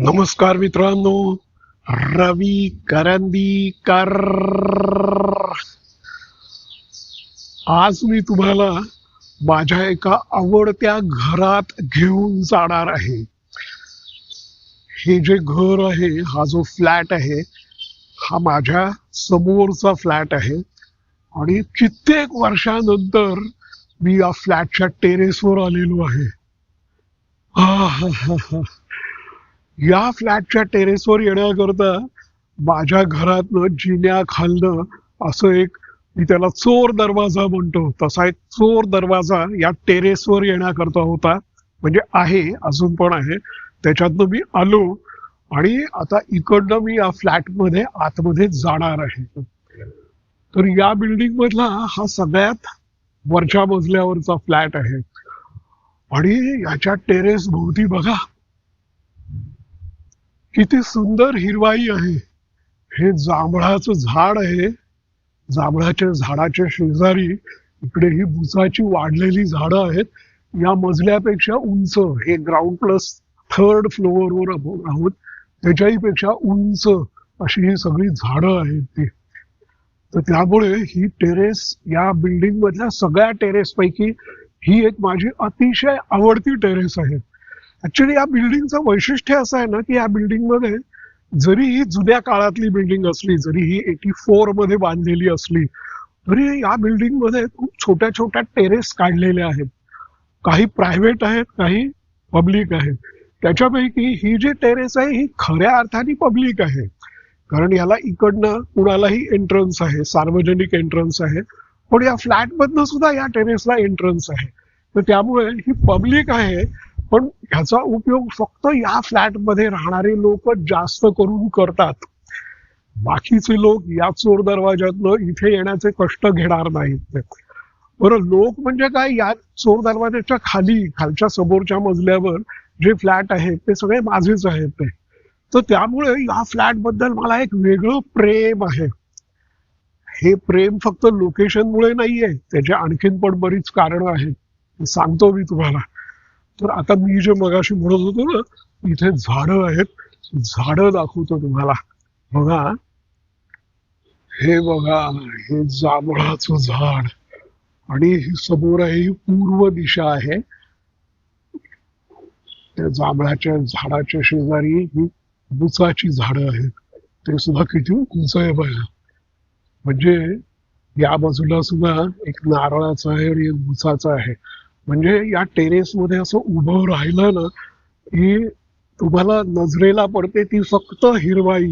नमस्कार मित्रांनो. रवी करंदीकर. आज मी तुम्हाला माझ्या एका आवडत्या घरात घेऊन जाणार आहे. हे जे घर आहे, हा जो फ्लॅट आहे, हा माझ्या समोरचा फ्लॅट आहे आणि कित्येक वर्षानंतर मी या फ्लॅटच्या टेरेसवर आलेलो आहे. आहाहाहा. या फ्लॅटच्या टेरेसवर येण्याकरता माझ्या घरातनं जिन्याखालनं असं एक, मी त्याला चोर दरवाजा म्हणतो, तसा एक चोर दरवाजा या टेरेसवर येण्याकरता होता. म्हणजे आहे, अजून पण आहे. त्याच्यातनं मी आलो आणि आता इकडनं मी या फ्लॅटमध्ये आतमध्ये जाणार आहे. तर या बिल्डिंग मधला हा सगळ्यात वरच्या मजल्यावरचा फ्लॅट आहे आणि याच्या टेरेस भोवती बघा किती सुंदर हिरवाई आहे. हे जांभळाचं झाड आहे. जांभळाच्या झाडाच्या शेजारी इकडे ही बुचाची वाढलेली झाडं आहेत. या मजल्यापेक्षा उंच, हे ग्राउंड प्लस थर्ड फ्लोअरवर आपण आहोत, त्याच्याही पेक्षा उंच अशी ही सगळी झाडं आहेत ती. तर त्यामुळे ही टेरेस या बिल्डिंग मधल्या सगळ्या टेरेस पैकी ही एक माझी अतिशय आवडती टेरेस आहे. ऍक्च्युली या बिल्डिंगचं वैशिष्ट्य असं आहे ना, की या बिल्डिंग मध्ये जरी ही जुन्या काळातली बिल्डिंग असली, जरी ही 84 मध्ये बांधलेली असली, तरी या बिल्डिंग मध्ये खूप छोट्या छोट्या टेरेस काढलेल्या आहेत. काही प्रायव्हेट आहेत, काही पब्लिक आहेत. त्याच्यापैकी ही जी टेरेस आहे ही खऱ्या अर्थाने पब्लिक आहे, कारण याला इकडनं कुणालाही एंट्रन्स आहे, सार्वजनिक एंट्रन्स आहे. पण या फ्लॅट मधनं सुद्धा या टेरेसला एंट्रन्स आहे. तर त्यामुळे ही पब्लिक आहे, पण ह्याचा उपयोग फक्त या फ्लॅट मध्ये राहणारे लोक जास्त करून करतात. बाकीचे लोक या चोर दरवाज्यातनं इथे येण्याचे कष्ट घेणार नाहीत. बरं, लोक म्हणजे काय, या चोर दरवाज्याच्या खालच्या समोरच्या मजल्यावर जे फ्लॅट आहेत ते सगळे माझेच आहेत ते. तर त्यामुळे या फ्लॅट बद्दल मला एक वेगळं प्रेम आहे. हे प्रेम फक्त लोकेशन मुळे नाहीये, त्याची आणखीन पण बरीच कारणं आहेत, सांगतो मी तुम्हाला. तर आता मी जे मगाशी म्हणत होतो ना, इथे झाडं आहेत, झाडं दाखवतो तुम्हाला. बघा, हे बघा, हे जांभळाचं झाड आणि ही समोर आहे ही पूर्व दिशा आहे. त्या जांभळाच्या झाडाच्या शेजारी ही बुचाची झाडं आहेत, ते सुद्धा किती उंच आहे बघा. म्हणजे या बाजूला सुद्धा एक नारळाचा आहे आणि एक बुचाचा आहे. म्हणजे या टेरेस मध्ये असं उभं राहिलं ना, की तुम्हाला नजरेला पडते ती फक्त हिरवाई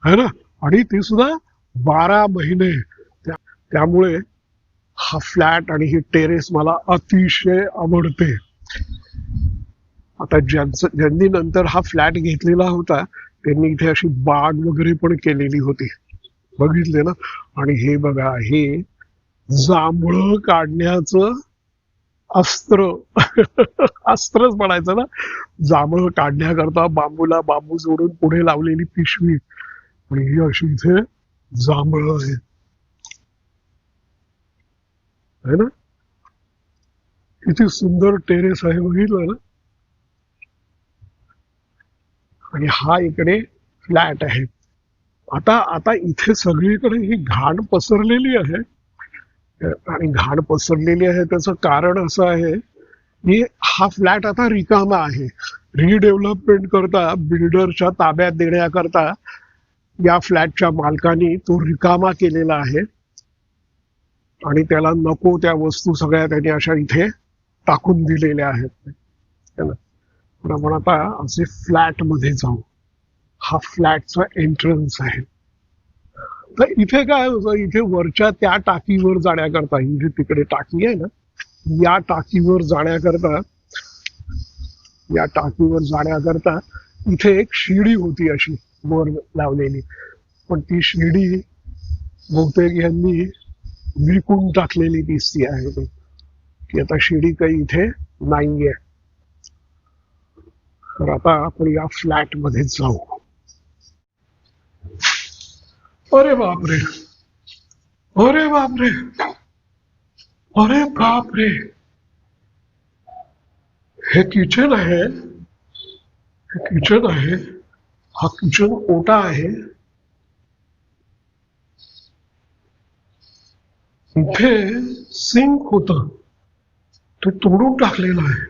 है ना, आणि ती सुद्धा 12 महिने. त्यामुळे हा फ्लॅट आणि ही टेरेस मला अतिशय आवडते. आता ज्यांनी नंतर हा फ्लॅट घेतलेला होता त्यांनी इथे अशी बाग वगैरे पण केलेली होती, बघितले ना. आणि हे बघा, हे जांभळं काढण्याचं अस्त्र अस्त्रच म्हणायचं ना. जांभळं काढण्याकरता बांबूला बांबू जोडून पुढे लावलेली पिशवी, आणि ही अशी इथे जांभळं आहेत, है ना. किती सुंदर टेरेस आहे, बघितलं ना. आणि हा इकडे फ्लॅट आहे. आता आता इथे सगळीकडे ही घाण पसरलेली आहे, आणि घाण पसरलेली आहे त्याचं कारण असं आहे की हा फ्लॅट आता रिकामा आहे. रिडेव्हलपमेंट करता, बिल्डरच्या ताब्यात देण्याकरता या फ्लॅटच्या मालकांनी तो रिकामा केलेला आहे आणि त्याला नको त्या वस्तू सगळ्या त्याने अशा इथे टाकून दिलेल्या आहेत. पण आपण आता असे फ्लॅट मध्ये जाऊ. हा फ्लॅटचा एंट्रन्स आहे. तर इथे काय होतं, इथे वरच्या त्या टाकीवर जाण्याकरता, ही जी तिकडे टाकी आहे ना, या टाकीवर जाण्याकरता इथे एक शिडी होती अशी वर लावलेली. पण ती शिडी बहुतेक यांनी विकून टाकलेली दिसती आहे ती, की आता शिडी काही इथे नाहीये. तर आता आपण या फ्लॅट मध्ये जाऊ. अरे बापरे, अरे बापरे, अरे बापरे, हे किचन आहे. किचन आहे. हा किचन ओटा आहे. इथे सिंक होत, ते तोडून टाकलेलं आहे.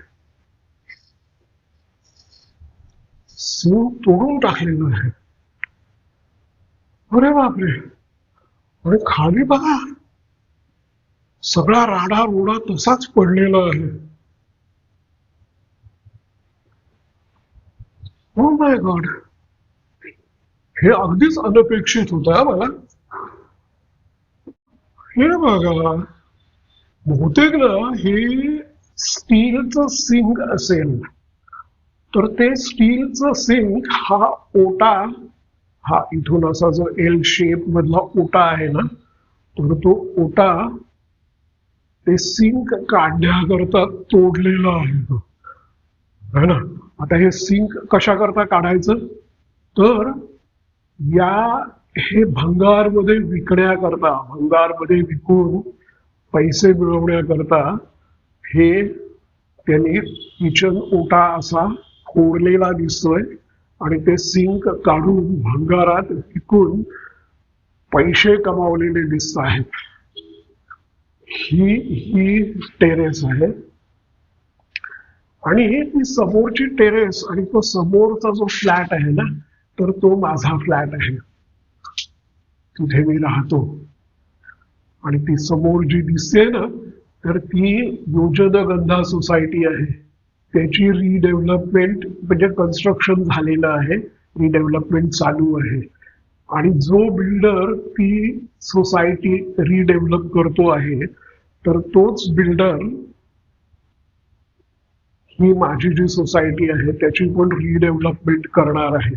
सिंक तोडून टाकलेलं आहे. अरे बापरे. आणि खाली बघा, सगळा राडा रोडा तसाच पडलेला आहे. Oh my God. हे अगदीच अनपेक्षित होतं मला. हे बघा, बहुतेक ना हे स्टीलचं सिंक असेल. तर ते स्टीलचं सिंक, हा ओटा, हा इथून असा जो एल शेप मधला ओटा आहे ना, तर तो ओटा ते सिंक काढण्याकरता तोडलेला आहे तो, है ना. आता हे सिंक कशा करता काढायचं, तर या हे भंगारमध्ये विकण्याकरता, भंगारमध्ये विकून पैसे मिळवण्याकरता हे त्यांनी किचन ओटा असा फोडलेला दिसतोय आणि ते सिंक काढून भंगारात विकून पैसे कमावलेले दिसत आहेत. ही टेरेस आहे आणि ती समोरची टेरेस आणि तो समोरचा जो फ्लॅट आहे ना, तर तो माझा फ्लॅट आहे. तिथे मी राहतो. आणि ती समोर जी दिसते ना, तर ती योजनगंधा सोसायटी आहे. त्याची रिडेव्हलपमेंट म्हणजे कन्स्ट्रक्शन झालेलं आहे, रिडेव्हलपमेंट चालू आहे. आणि जो बिल्डर ती सोसायटी रिडेव्हलप करतो आहे, तर तोच बिल्डर ही माझी जी सोसायटी आहे त्याची पण रिडेव्हलपमेंट करणार आहे.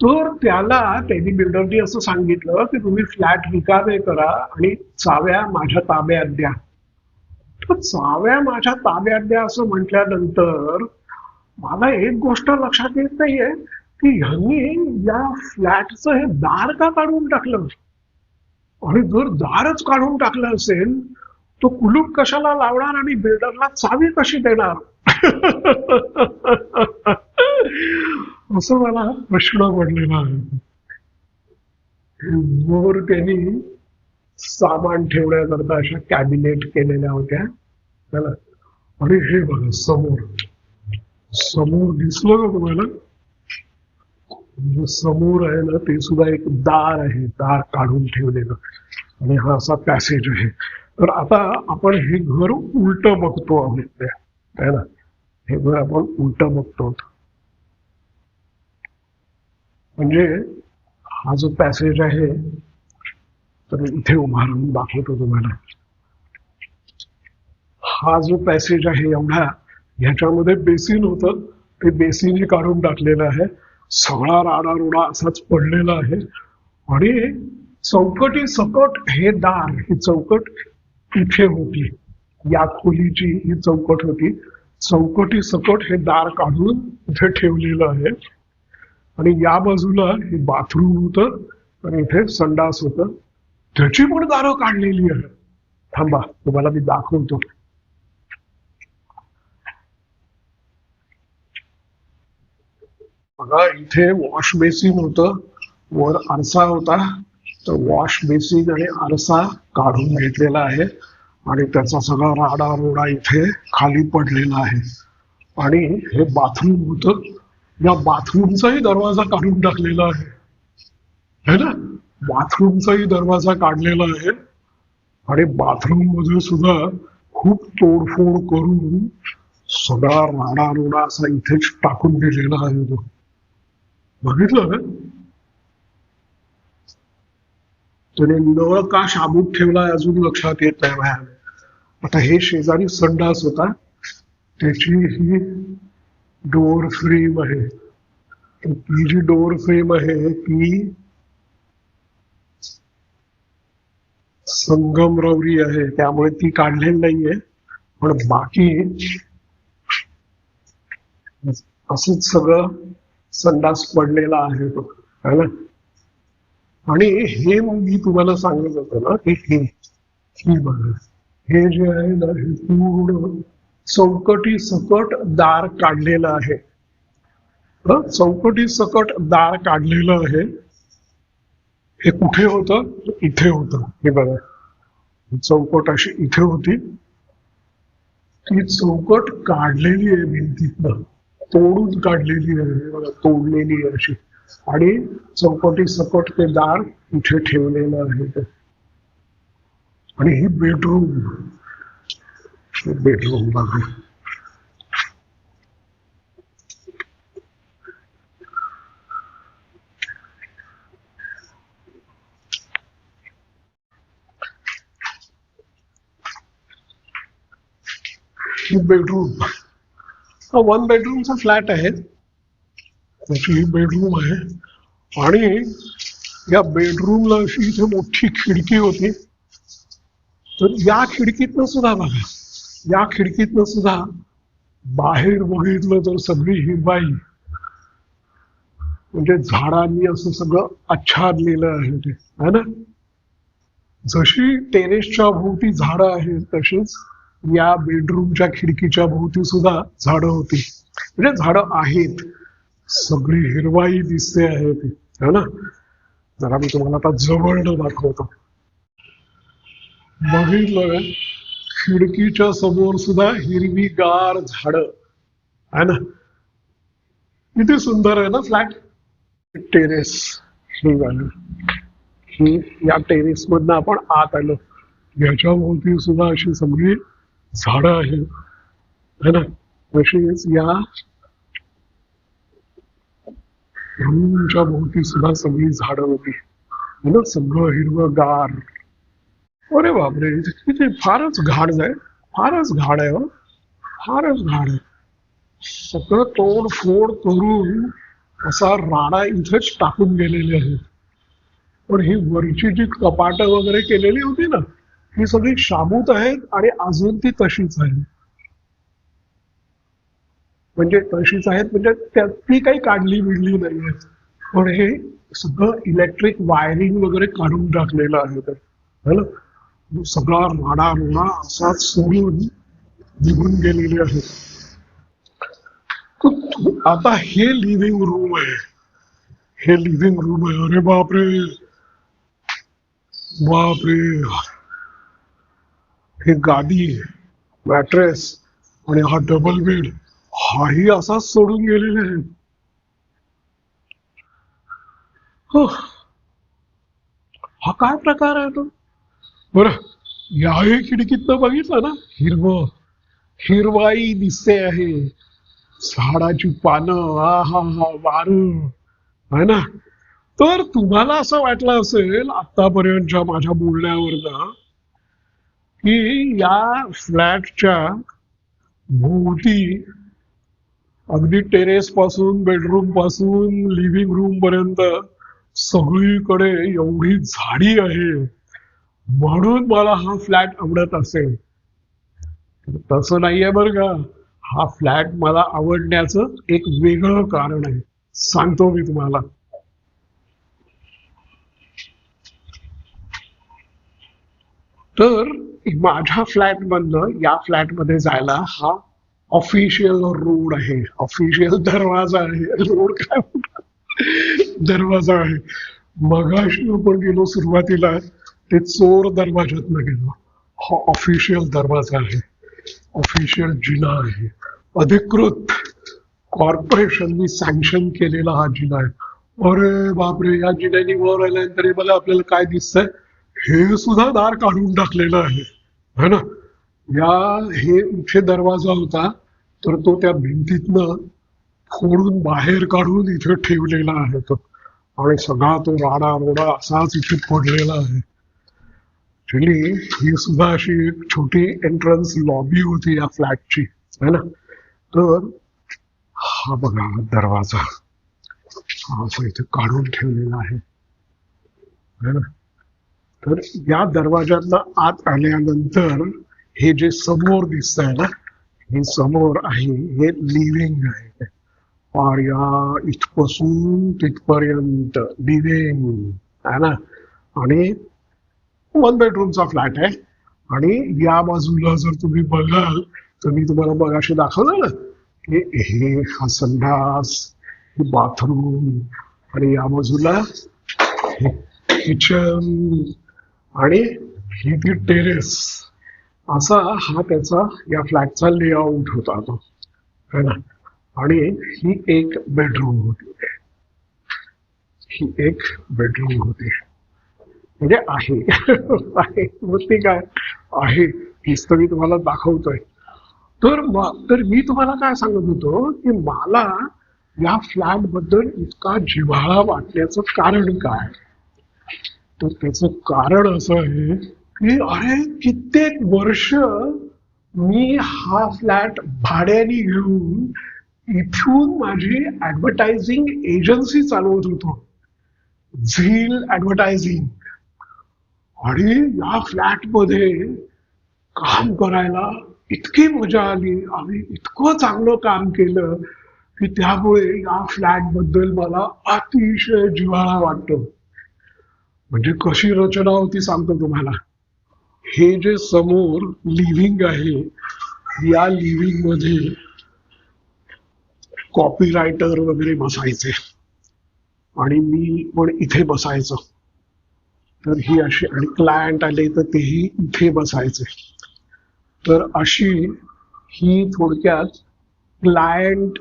तर त्यांनी बिल्डरनी असं सांगितलं की तुम्ही फ्लॅट रिकामे करा आणि चाव्या माझ्या ताब्यात द्या. तर चाव्या माझ्या ताब्यात द्या असं म्हटल्यानंतर मला एक गोष्ट लक्षात येत नाहीये की ह्यांनी या फ्लॅटचं हे दार का काढून टाकलं. आणि जर दारच काढून टाकलं असेल तो कुलूप कशाला लावणार आणि बिल्डरला चावी कशी देणार. असं मला प्रश्न पडलेला आहे. वर त्यांनी सामान ठेवण्याकरता अशा कॅबिनेट केलेल्या होत्या. आणि हे बघा, समोर समोर दिसलं का तुम्हाला, समोर आहे ना, ते सुद्धा एक दार आहे, दार काढून ठेवलेलं. आणि हा असा पॅसेज आहे. तर आता आपण हे घर उलट बघतो आहोत, है ना. हे घर आपण उलट बघतो. म्हणजे हा जो पॅसेज आहे, तर इथे उभारून दाखवतो तुम्हाला. हा जो पॅसेज आहे एवढा, ह्याच्यामध्ये बेसिन होतं, ते बेसिन काढून टाकलेलं आहे. सगळा राडारोडा असाच पडलेला आहे. आणि चौकटी सकट हे दार, ही चौकट इथे होती, या खोलीची ही चौकट होती. चौकटी सकट हे दार काढून इथे ठेवलेलं आहे. आणि या बाजूला हे बाथरूम होतं आणि इथे संडास होतं, त्याची पण दारं काढलेली आहे. थांबा, तुम्हाला मी दाखवतो. बघा, इथे वॉश बेसिन होतं, वर आरसा होता. तर वॉश बेसिन आणि आरसा काढून घेतलेला आहे आणि त्याचा सगळा राडा रोडा इथे खाली पडलेला आहे. आणि हे बाथरूम होतं, या बाथरूमचाही दरवाजा काढून टाकलेला आहे, है ना. बाथरूमचाही दरवाजा काढलेला आहे आणि बाथरूम मध्ये सुद्धा खूप तोडफोड करून सगळा राडा रोडा असा इथेच टाकून दिलेला आहे. तो बघितलं ना. त्याने नळ का शाबूत ठेवलाय अजून लक्षात येत नाही बाहेर. आता हे शेजारी संडास होता, त्याची ही डोअर फ्रेम आहे. ती जी डोअर फ्रेम आहे ती संगमरवरी आहे, त्यामुळे ती काढलेली नाहीये. पण बाकी असंच सगळं संडास पडलेला आहे तो, है ना. आणि हे मी तुम्हाला सांगत होतो ना की ही बघा, हे जे आहे ना, हे पूर्ण चौकटी सकट दार काढलेलं आहे. चौकटी सकट दार काढलेलं आहे. हे कुठे होतं? इथे होतं. हे बघा, चौकट अशी इथे होती. ती चौकट काढलेली आहे भिंतीतनं, तोडून काढलेली आहे. हे बघा, तोडलेली आहे अशी. आणि चौकटी सकट ते दार इथे ठेवलेलं आहे ते. आणि ही बेडरूम बघा. ही बेडरूम, हा 1 बेडरूमचा फ्लॅट आहे. त्याची ही बेडरूम आहे. आणि या बेडरूमला अशी इथे मोठी खिडकी होती. तर या खिडकीतनं सुद्धा बघा, या खिडकीतनं सुद्धा बाहेर बघितलं तर सगळी हिरवाई, म्हणजे झाडांनी असं सगळं आच्छादलेलं आहे ते, है ना. जशी टेरेसच्या भोवती झाडं आहेत तशीच या बेडरूमच्या खिडकीच्या भोवती सुद्धा झाडं होती. म्हणजे झाडं आहेत, सगळी हिरवाई दिसते आहे ती, है ना. जरा मी तुम्हाला आता जवळनं दाखवतो. बघितलं, खिडकीच्या समोर सुद्धा हिरवीगार झाडं, है ना. किती सुंदर आहे ना फ्लॅट. टेरेस ही झाली, ही या टेरेस मधनं आपण आत आलो. याच्या भोवती सुद्धा अशी सगळी झाडं आहेत, है ना. तशीच या रूमच्या भोवती सुद्धा सगळी झाडं होती, है ना. सगळं हिरवगार. अरे बापरे, इथे फारच घाण आहे, फारच घाण आहे, फारच घाण आहे. सगळं तोडफोड करून असा राडा इथेच टाकून गेलेले आहे. पण ही वरची जी कपाटं वगैरे केलेली होती ना, ही सगळी शाबूत आहेत आणि अजून ती तशीच आहे. म्हणजे तशीच आहेत, म्हणजे ती काही काढली बिडली नाहीये. पण हे सगळं इलेक्ट्रिक वायरिंग वगैरे काढून टाकलेलं आहे तर, है ना. सगळा राडा रोडा असाच सोडून निघून गेलेले आहे. आता हे लिव्हिंग रूम आहे, हे लिव्हिंग रूम आहे. अरे बापरे, बापरे. हे गादी, मॅट्रेस आणि हा डबल बेड, हाही असाच सोडून गेलेले आहे. हा काय प्रकार आहे तो? बरं, याही खिडकीतनं बघितलं ना, हिरवाई दिसते आहे, झाडाची पानं, हा वारं, है ना. तर तुम्हाला असं वाटलं असेल आतापर्यंतच्या माझ्या बोलण्यावरनं की या फ्लॅटच्या भोवती अगदी टेरेस पासून, बेडरूम पासून, लिव्हिंग रूम पर्यंत सगळीकडे एवढी झाडी आहे म्हणून मला हा फ्लॅट आवडत असेल. तसं नाहीये बरं का. हा फ्लॅट मला आवडण्याचं एक वेगळं कारण आहे, सांगतो मी तुम्हाला. तर माझ्या फ्लॅट मधनं या फ्लॅट मध्ये जायला हा ऑफिशियल रोड आहे, ऑफिशियल दरवाजा आहे. रोड काय दरवाजा आहे. मगाशी आपण गेलो सुरुवातीला ते चोर दरवाज्यातनं गेलो. हा ऑफिशियल दरवाजा आहे, ऑफिशियल जिना आहे, अधिकृत कॉर्पोरेशननी सँक्शन केलेला हा जिना आहे. अरे बापरे, या जिन्यानी वर आल्यानंतर मला आपल्याला काय दिसतंय, हे सुद्धा दार काढून टाकलेलं आहे, है ना. हे इथे दरवाजा होता तर तो त्या भिंतीतनं फोडून बाहेर काढून इथे ठेवलेला आहे तो. आणि सगळा तो राडा रोडा असाच इथे पडलेला आहे. ऍक्च्युली ही सुद्धा अशी एक छोटी एंट्रन्स लॉबी होती या फ्लॅटची, है ना. तर हा बघा दरवाजा, हा असं इथे काढून ठेवलेला आहे, है ना. तर या दरवाज्यातनं आत आल्यानंतर हे जे समोर दिसत आहे ना, हे समोर आहे, हे लिव्हिंग आहे. और या इथपासून तिथपर्यंत लिव्हिंग आहे ना. आणि 1 बेडरूमचा फ्लॅट आहे. आणि या बाजूला जर तुम्ही बघाल तर मी तुम्हाला मगाशी दाखवलं ना की हे हा संडास, ही बाथरूम, आणि या बाजूला किचन, आणि ही ती टेरेस. असा हा त्याचा या फ्लॅटचा लेआउट होता तो, है ना. आणि ही एक बेडरूम होती, ही एक बेडरूम होती, म्हणजे आहे होती काय आहे, हीच तर मी तुम्हाला दाखवतोय. तर मी तुम्हाला काय सांगत होतो की मला या फ्लॅट बद्दल इतका जिव्हाळा वाटण्याचं कारण काय. तर त्याचं कारण असं आहे की अरे कित्येक वर्ष मी हा फ्लॅट भाड्याने घेऊन इथून माझी ऍडव्हर्टायझिंग एजन्सी चालवत होतो, झील ऍडव्हर्टायझिंग. आणि या फ्लॅटमध्ये काम करायला इतकी मजा आली, आम्ही इतकं चांगलं काम केलं की त्यामुळे या फ्लॅट बद्दल मला अतिशय जिव्हाळा वाटतो. म्हणजे कशी रचना होती सांगतो तुम्हाला. हे जे समोर लिव्हिंग आहे, या लिव्हिंग मध्ये कॉपीरायटर वगैरे बसायचे आणि मी पण इथे बसायचो. तर ही अशी, आणि क्लायंट आले तर तेही इथे बसायचे. तर अशी ही थोडक्यात क्लायंट,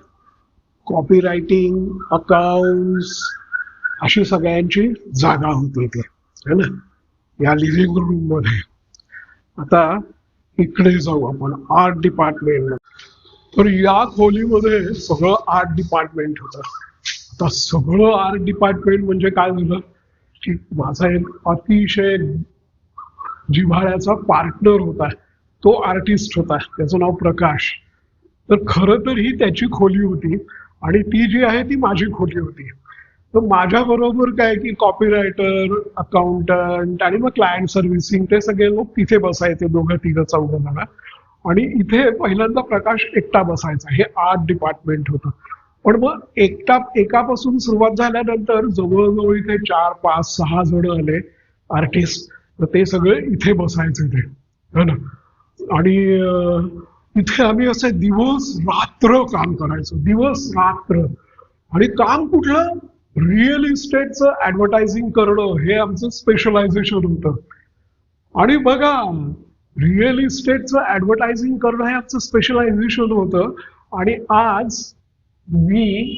कॉपीरायटिंग, अकाउंट्स अशी सगळ्यांची जागा होती इथे, है ना, या लिव्हिंग रूम मध्ये. आता इकडे जाऊ आपण आर्ट डिपार्टमेंट. तर या खोलीमध्ये सगळं आर्ट डिपार्टमेंट होतं. आता सगळं आर्ट डिपार्टमेंट म्हणजे काय झालं की माझा एक अतिशय जिव्हाळ्याचा पार्टनर होता, तो आर्टिस्ट होता, त्याचं नाव प्रकाश. तर खरं तर ही त्याची खोली होती आणि ती जी आहे ती माझी खोली होती. तर माझ्या बरोबर काय की कॉपीरायटर, अकाउंटंट आणि मग क्लायंट सर्व्हिसिंग ते सगळे लोक तिथे बसायचे, दोघं तिघं चौघं जण. आणि इथे पहिल्यांदा प्रकाश एकटा बसायचा. हे आर्ट डिपार्टमेंट होतं. पण मग एकापासून सुरुवात झाल्यानंतर जवळजवळ इथे 4, 5, 6 जण आले आर्टिस्ट. तर ते सगळे इथे बसायचे ते, है ना. आणि इथे आम्ही असे दिवस रात्र काम करायचो, दिवस रात्र. आणि काम कुठलं, रिअल इस्टेटचं ऍडव्हर्टायझिंग करणं हे आमचं स्पेशलायझेशन होतं. आणि बघा, रिअल इस्टेटचं ऍडव्हर्टायझिंग करणं हे आमचं स्पेशलायझेशन होतं. आणि आज मी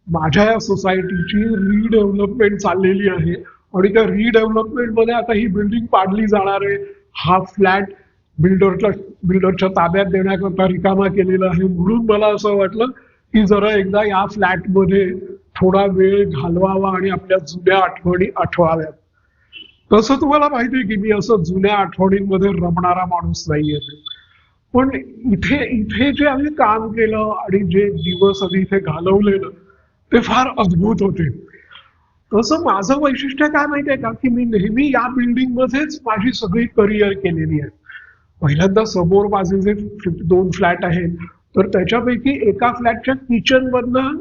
माझ्या या सोसायटीची रिडेव्हलपमेंट चाललेली आहे आणि त्या रिडेव्हलपमेंट मध्ये आता ही बिल्डिंग पाडली जाणार आहे. हा फ्लॅट बिल्डरच्या ताब्यात देण्याकरता रिकामा केलेला आहे. म्हणून मला असं वाटलं की जरा एकदा या फ्लॅटमध्ये थोडा वेळ घालवावा आणि आपल्या जुन्या आठवणी आठवाव्यात. तसं तुम्हाला माहिती आहे की मी असं जुन्या आठवणींमध्ये रमणारा माणूस नाहीये. पण इथे जे आम्ही काम केलं आणि जे दिवस आम्ही इथे घालवले ना, ते फार अद्भुत होते. तसं माझं वैशिष्ट्य काय माहितीये का की मी नेहमी या बिल्डिंग मध्येच माझी सगळी करिअर केलेली आहे. पहिल्यांदा समोर माझे जे 2 फ्लॅट आहेत, तर त्याच्यापैकी एका फ्लॅटच्या किचन मधनं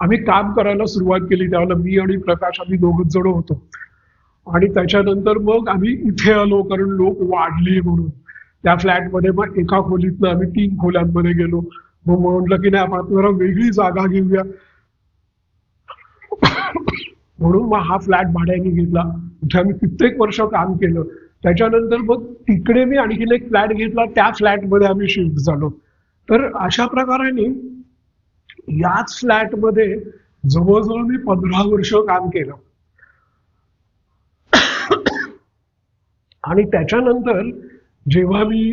आम्ही काम करायला सुरुवात केली. त्यावेळेला मी आणि प्रकाश आम्ही दोघच जण होतो. आणि त्याच्यानंतर मग आम्ही इथे आलो कारण लोक वाढले म्हणून त्या फ्लॅटमध्ये. मग एका खोलीतनं आम्ही 3 खोल्यांमध्ये गेलो. मग म्हटलं की नाही आपण जरा वेगळी जागा घेऊया, म्हणून मग हा फ्लॅट भाड्याने घेतला. तिथे आम्ही कित्येक वर्ष काम केलं. त्याच्यानंतर मग तिकडे मी आणखीन एक फ्लॅट घेतला, त्या फ्लॅटमध्ये आम्ही शिफ्ट झालो. तर अशा प्रकाराने याच फ्लॅटमध्ये जवळजवळ मी 15 वर्ष काम केलं. आणि त्याच्यानंतर जेव्हा मी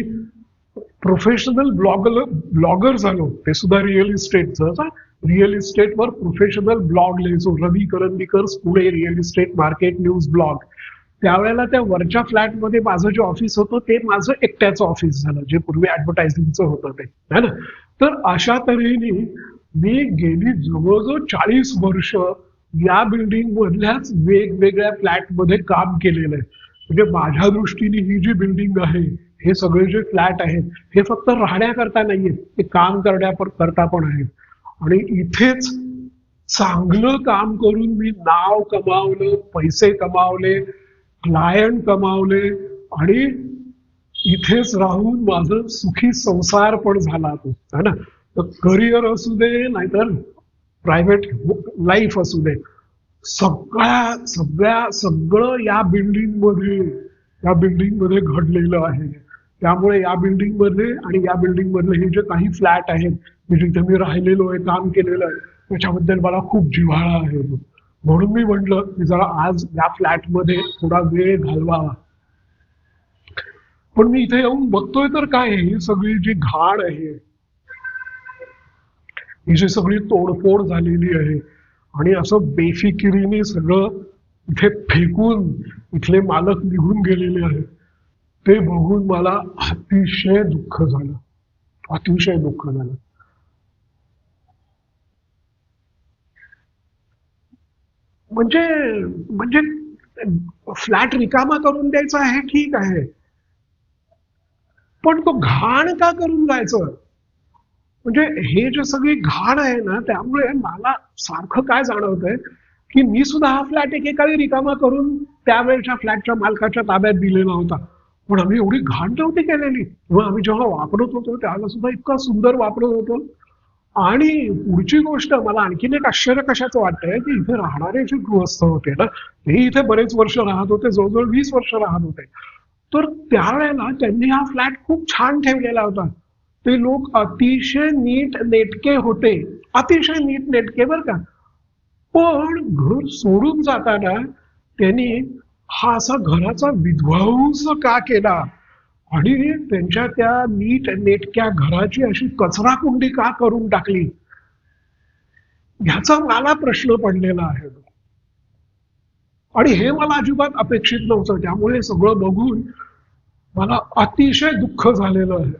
प्रोफेशनल ब्लॉगर झालो, ते सुद्धा रिअल इस्टेटचं, रिअल इस्टेटवर प्रोफेशनल ब्लॉग लिहायचो, Ravi Karandikar Pune real estate market news blog. त्यावेळेला त्या वरच्या फ्लॅटमध्ये माझं जे ऑफिस होतं ते माझं एकट्याचं ऑफिस झालं, जे पूर्वी ऍडव्हर्टायझिंगचं होतं ते, है ना. तर अशा तऱ्हेने मी गेली जवळजवळ 40 वर्ष या बिल्डिंग मधल्याच वेगवेगळ्या फ्लॅटमध्ये काम केलेलं आहे. म्हणजे माझ्या दृष्टीने ही जी बिल्डिंग आहे, हे सगळे जे फ्लॅट आहेत, हे फक्त राहण्याकरता नाहीयेत, ते काम करता पण आहेत. आणि इथेच चांगलं काम करून मी नाव कमावलं, पैसे कमावले, क्लायंट कमावले आणि इथेच राहून माझं सुखी संसार पण झाला तो, है ना. तर करिअर असू दे नाहीतर प्रायव्हेट लाईफ असू दे, सगळं या बिल्डिंग मध्ये घडलेलं आहे. त्यामुळे या बिल्डिंग मध्ये आणि या बिल्डिंग मधले हे जे काही फ्लॅट आहेत, जिथे मी राहिलेलो आहे, काम केलेलं आहे, त्याच्याबद्दल मला खूप जिव्हाळा आहे. म्हणून मी म्हटलं की जरा आज या फ्लॅटमध्ये थोडा वेळ घालवावा. पण मी इथे येऊन बघतोय तर काय आहे, ही सगळी जी घाण आहे, ही जी सगळी तोडफोड झालेली आहे आणि असं बेफिकिरीने सगळं इथे फेकून इथले मालक निघून गेलेले आहेत, ते बघून मला अतिशय दुःख झालं. अतिशय दुःख झालं. म्हणजे म्हणजे फ्लॅट रिकामा करून द्यायचा आहे, ठीक आहे, पण तो घाण का करून जायचं? म्हणजे हे जे सगळी घाण आहे ना, त्यामुळे मला सारखं काय जाणवतंय की मी सुद्धा हा फ्लॅट एकेकाळी रिकामा करून त्यावेळेच्या फ्लॅटच्या मालकाच्या ताब्यात दिलेला होता. पण आम्ही एवढी घाण नव्हती केलेली, किंवा आम्ही जेव्हा वापरत होतो त्यावेळेला सुद्धा इतका सुंदर वापरत होतो. आणि पुढची गोष्ट, मला आणखीन एक आश्चर्य कशाचं वाटतंय की इथे राहणारे जे गृहस्थ होते ना, ते इथे बरेच वर्ष राहत होते, जवळजवळ 20 वर्ष राहत होते. तर त्यावेळेला त्यांनी हा फ्लॅट खूप छान ठेवलेला होता. ते लोक अतिशय नीट नेटके होते, अतिशय नीट नेटके बर का. पण घर सोडून जाताना त्यांनी हा असा घराचा विध्वंस का केला आणि त्यांच्या त्या नीट नेटक्या घराची अशी कचरा कुंडी का करून टाकली, ह्याचा मला प्रश्न पडलेला आहे. आणि हे मला अजिबात अपेक्षित नव्हतं. त्यामुळे सगळं बघून मला अतिशय दुःख झालेलं आहे.